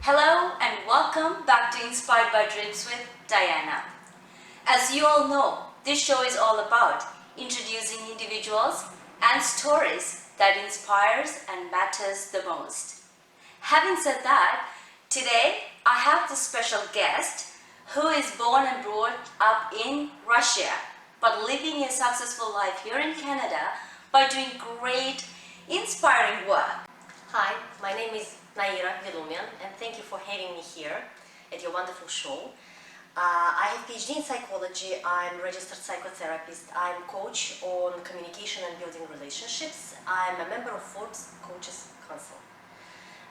Hello and welcome back to Inspired by Dreams with Dayana. As you all know, this show is all about introducing individuals and stories that inspires and matters the most. Having said that, today I have this special guest who is born and brought up in Russia but living a successful life here in Canada by doing great, inspiring work. Hi, my name is Naira, and thank you for having me here at your wonderful show. I have PhD in psychology, I'm a registered psychotherapist, I'm coach on communication and building relationships, I'm a member of Forbes Coaches Council.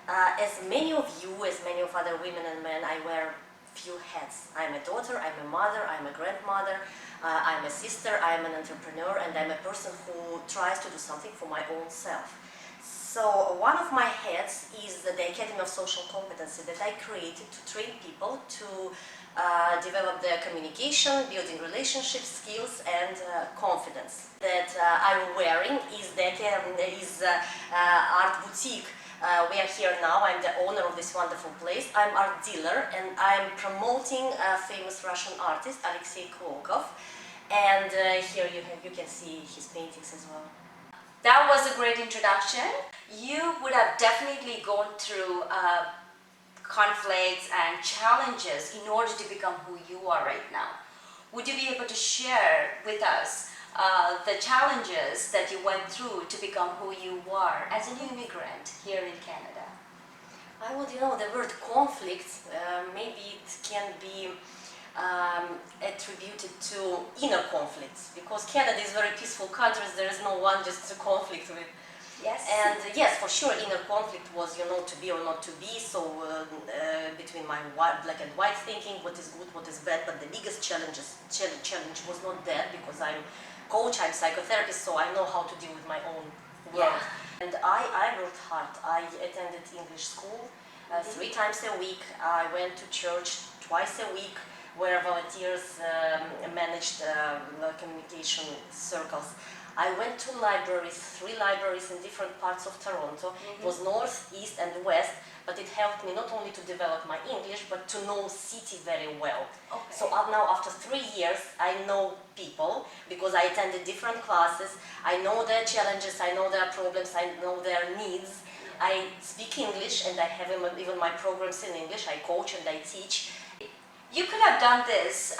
As many of you, as many of other women and men, I wear few hats. I'm a daughter, I'm a mother, I'm a grandmother, I'm a sister, I'm an entrepreneur, and I'm a person who tries to do something for my own self. So one of my hats is the Academy of Social Competency that I created to train people to develop their communication, building relationship skills, and confidence. That I'm wearing is the Academy, art boutique. We are here now. I'm the owner of this wonderful place. I'm art dealer, and I'm promoting a famous Russian artist, Alexei Klokov. And here you can see his paintings as well. That was a great introduction. You would have definitely gone through conflicts and challenges in order to become who you are right now. Would you be able to share with us the challenges that you went through to become who you are as an immigrant here in Canada? The word conflict, maybe it can be attributed to inner conflicts, because Canada is a very peaceful country. There is no one just to conflict with. Yes. And yes, for sure, inner conflict was, to be or not to be. So between my black and white thinking, what is good, what is bad. But the biggest challenge was not that, because I'm coach, I'm psychotherapist, so I know how to deal with my own world. Yeah. And I worked hard. I attended English school 3 times a week. I went to church twice a week, where volunteers managed communication circles. I went to libraries, 3 libraries in different parts of Toronto. It was north, east and west, but it helped me not only to develop my English, but to know city very well. Okay. So now after 3 years, I know people, because I attended different classes. I know their challenges, I know their problems, I know their needs. I speak English, and I have even my programs in English. I coach and I teach. You could have done this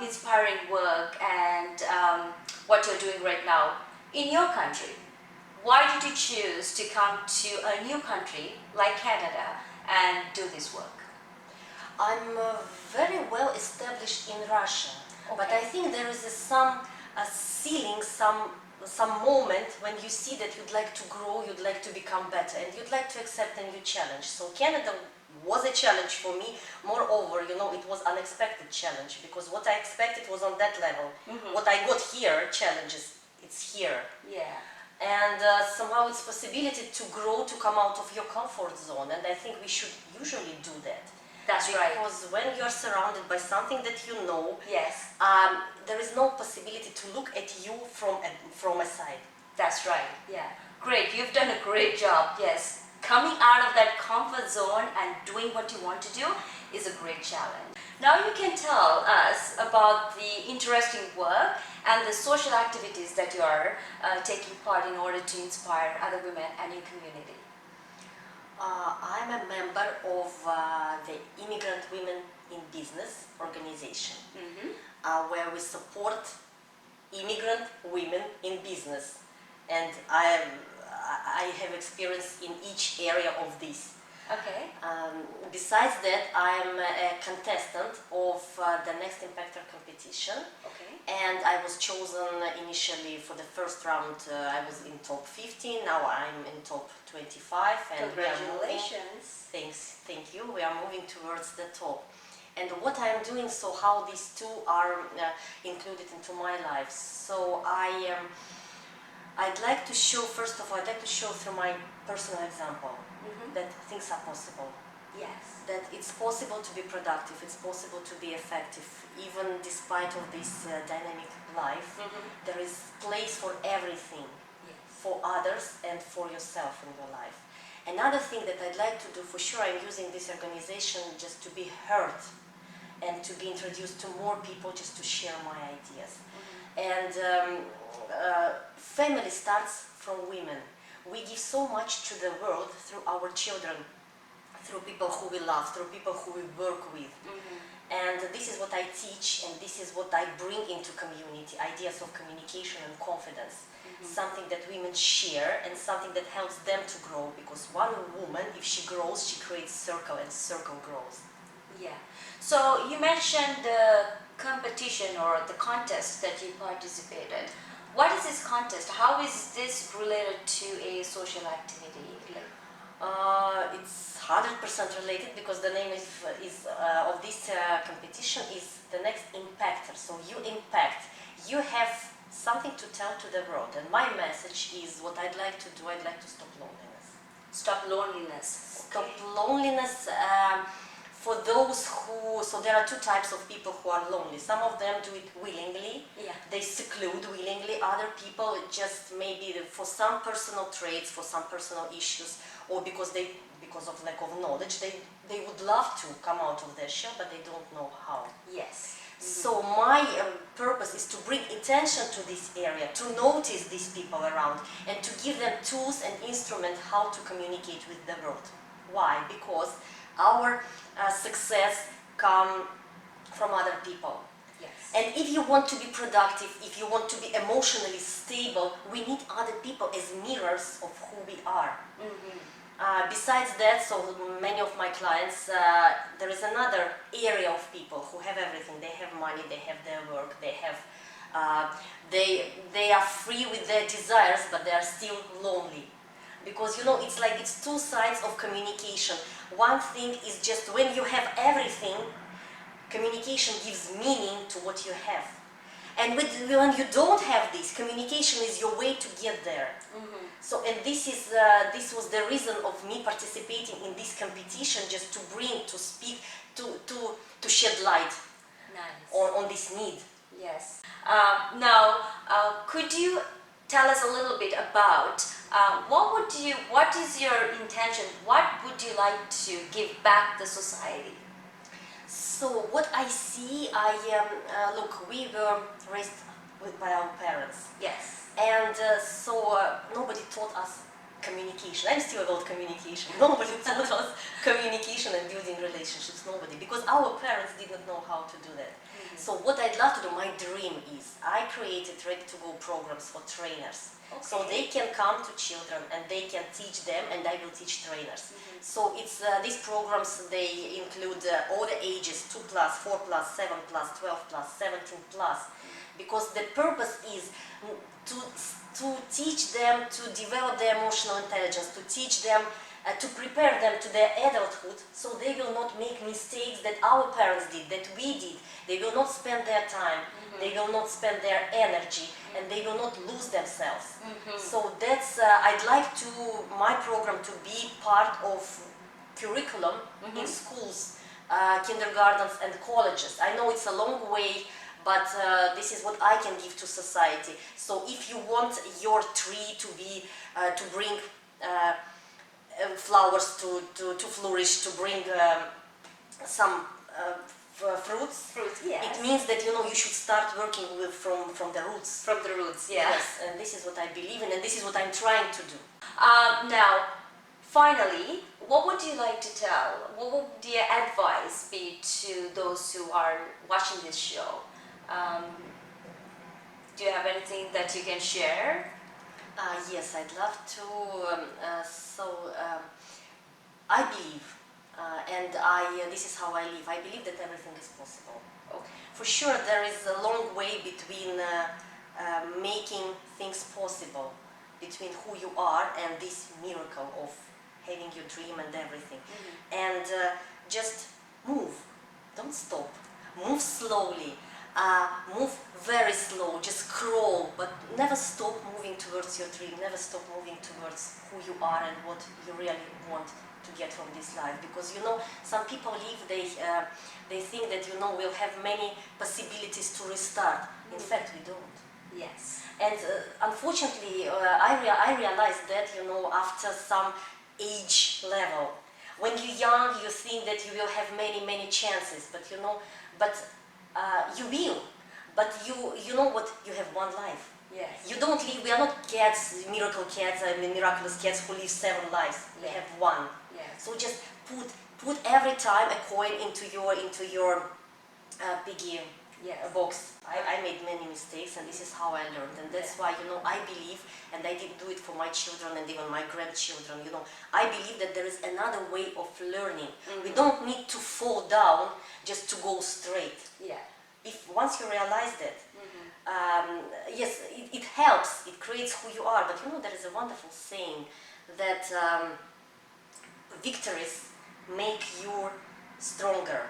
inspiring work and what you're doing right now in your country. Why did you choose to come to a new country like Canada and do this work? I'm very well established in Russia, but I think there is some ceiling, some moment when you see that you'd like to grow, you'd like to become better, and you'd like to accept a new challenge. So Canada was a challenge for me. Moreover, it was unexpected challenge, because what I expected was on that level. What I got here, challenges, it's here. Yeah. And somehow it's possibility to grow, to come out of your comfort zone, and I think we should usually do that. That's right. Because when you're surrounded by something that you know, yes, there is no possibility to look at you from a side. That's right. Yeah. Great. You've done a great job. Yes. Coming out of that comfort zone and doing what you want to do is a great challenge. Now you can tell us about the interesting work and the social activities that you are taking part in order to inspire other women and your community. I'm a member of the Immigrant Women in Business organization, where we support immigrant women in business. And I have experience in each area of this. Okay. Besides that, I'm a contestant of the Next Impactor competition. Okay. And I was chosen initially for the first round. I was in top 15. Now I'm in top 25. And congratulations. Thank you. We are moving towards the top. And what I'm doing, so how these two are included into my life. So I'd like to show, first of all, through my personal example that things are possible. Yes. That it's possible to be productive, it's possible to be effective, even despite of this dynamic life. There is place for everything, for others and for yourself in your life. Another thing that I'd like to do, for sure, I'm using this organization just to be heard and to be introduced to more people, just to share my ideas. And family starts from women. We give so much to the world through our children, through people who we love, through people who we work with. And this is what I teach, and this is what I bring into community, ideas of communication and confidence. Something that women share and something that helps them to grow, because one woman, if she grows, she creates circle, and circle grows. Yeah. So you mentioned the competition or the contest that you participated. What is this contest? How is this related to a social activity? It's 100% related, because the name of this competition is the next impactor. So you impact, you have something to tell to the world, and my message is what I'd like to do. I'd like to stop loneliness. Stop loneliness. Stop loneliness for those who, so there are two types of people who are lonely. Some of them do it willingly, they seclude willingly. Other people just maybe for some personal traits, for some personal issues, or because of lack of knowledge, they would love to come out of their shell, but they don't know how. Yes. So my purpose is to bring attention to this area, to notice these people around, and to give them tools and instruments how to communicate with the world. Why? Because our success comes from other people. Yes. And if you want to be productive, if you want to be emotionally stable, we need other people as mirrors of who we are. Besides that, so many of my clients, there is another area of people who have everything. They have money, they have their work, they are free with their desires, but they are still lonely. Because it's like it's two sides of communication. One thing is just when you have everything, communication gives meaning to what you have. And when you don't have this, communication is your way to get there. So, and this was the reason of me participating in this competition, just to bring, to speak, to shed light on this need. Yes. Now, could you tell us a little bit about what is your intention? What would you like to give back to society? So what I see, look, we were raised by our parents. Yes. And so nobody taught us communication. I'm still about communication. Nobody taught us communication and building relationships. Nobody, because our parents didn't know how to do that. So what I'd love to do, my dream is, I created ready-to-go programs for trainers. So they can come to children and they can teach them, and I will teach trainers. So it's these programs, they include all the ages, 2+, 4+, 7+, 12+, 17+, because the purpose is to teach them to develop their emotional intelligence, to teach them, to prepare them to their adulthood, so they will not make mistakes that our parents did, that we did. They will not spend their time, they will not spend their energy, and they will not lose themselves. So that's, I'd like my program to be part of curriculum in schools, kindergartens and colleges. I know it's a long way, but this is what I can give to society. So if you want your tree to be, to bring flowers to flourish, to bring some fruits, yes. It means that you should start working from the roots. From the roots, yeah. Yes, and this is what I believe in, and this is what I'm trying to do. Now, finally, what would you like to tell? What would your advice be to those who are watching this show? Do you have anything that you can share? Yes, I'd love to. I believe, and this is how I live. I believe that everything is possible. Okay. For sure, there is a long way between making things possible, between who you are and this miracle of having your dream and everything. And just move. Don't stop. Move slowly. Move very slow, just crawl, but never stop moving towards your dream, never stop moving towards who you are and what you really want to get from this life. Because some people live, they think that we'll have many possibilities to restart. In fact, we don't. Yes. And unfortunately, I realized that after some age level. When you're young, you think that you will have many chances, but you know, you will. But you know what? You have one life. Yes. You don't live. We are not cats, miracle cats, I mean miraculous cats who live 7 lives. We have one. Yes. So just put every time a coin into your piggy box. I made many mistakes, and this is how I learned, and that's why, you know, I believe, and I did do it for my children and even my grandchildren, you know, I believe that there is another way of learning. We don't need to fall down just to go straight. Yeah. If once you realize that, yes, it helps, it creates who you are, but you know, there is a wonderful saying that victories make you stronger,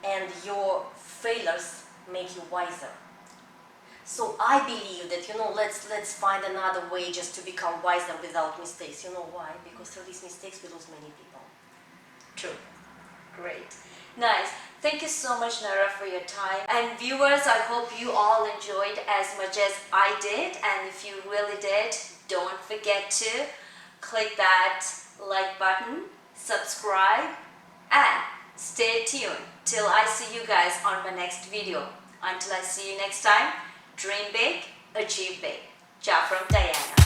and your failures make you wiser. So I believe that, you know, let's find another way just to become wiser without mistakes. You know why? Because through these mistakes we lose many people. True. Great. Nice. Thank you so much, Naira, for your time. And viewers, I hope you all enjoyed as much as I did. And if you really did, don't forget to click that like button, subscribe, and stay tuned till I see you guys on my next video. Until I see you next time, dream big, achieve big. Ciao from Dayana.